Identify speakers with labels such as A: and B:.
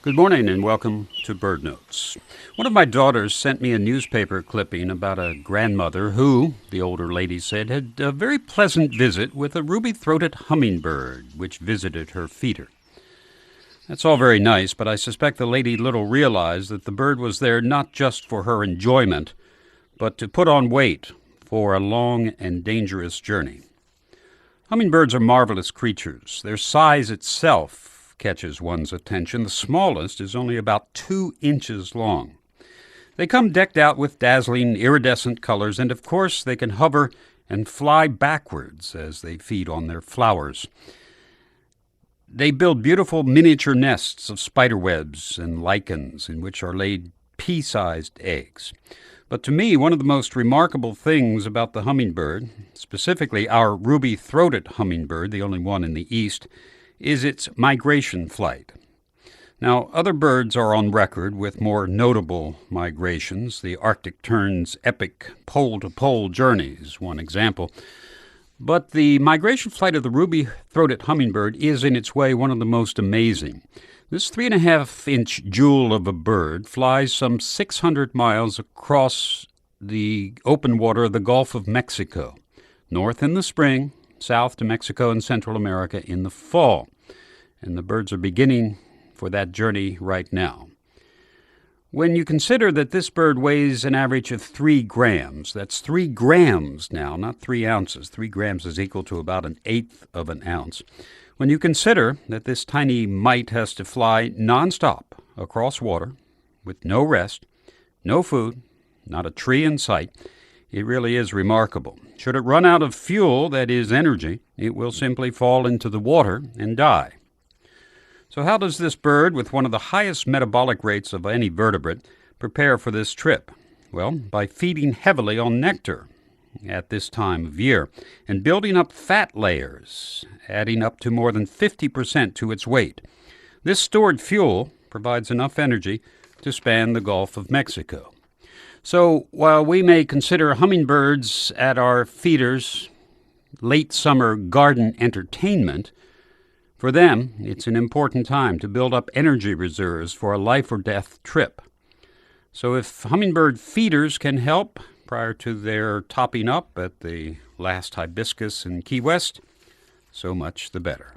A: Good morning and welcome to Bird Notes. One of my daughters sent me a newspaper clipping about a grandmother who, the older lady said, had a very pleasant visit with a ruby-throated hummingbird, which visited her feeder. That's all very nice, but I suspect the lady little realized that the bird was there not just for her enjoyment, but to put on weight for a long and dangerous journey. Hummingbirds are marvelous creatures. Their size itself catches one's attention. The smallest is only about 2 inches long. They come decked out with dazzling iridescent colors, and of course they can hover and fly backwards as they feed on their flowers. They build beautiful miniature nests of spiderwebs and lichens in which are laid pea-sized eggs. But to me, one of the most remarkable things about the hummingbird, specifically our ruby-throated hummingbird, the only one in the East, is its migration flight. Now, other birds are on record with more notable migrations. The Arctic tern's epic pole-to-pole journey is one example. But the migration flight of the ruby-throated hummingbird is, in its way, one of the most amazing. This 3.5-inch jewel of a bird flies some 600 miles across the open water of the Gulf of Mexico, north in the spring, south to Mexico and Central America in the fall. And the birds are beginning for that journey right now. When you consider that this bird weighs an average of 3 grams, that's 3 grams now, not 3 ounces. 3 grams is equal to about 1/8 of an ounce. When you consider that this tiny mite has to fly nonstop across water with no rest, no food, not a tree in sight, it really is remarkable. Should it run out of fuel, that is energy, it will simply fall into the water and die. So how does this bird, with one of the highest metabolic rates of any vertebrate, prepare for this trip? Well, by feeding heavily on nectar at this time of year and building up fat layers, adding up to more than 50% to its weight. This stored fuel provides enough energy to span the Gulf of Mexico. So while we may consider hummingbirds at our feeders late summer garden entertainment, for them, it's an important time to build up energy reserves for a life-or-death trip. So if hummingbird feeders can help prior to their topping up at the last hibiscus in Key West, so much the better.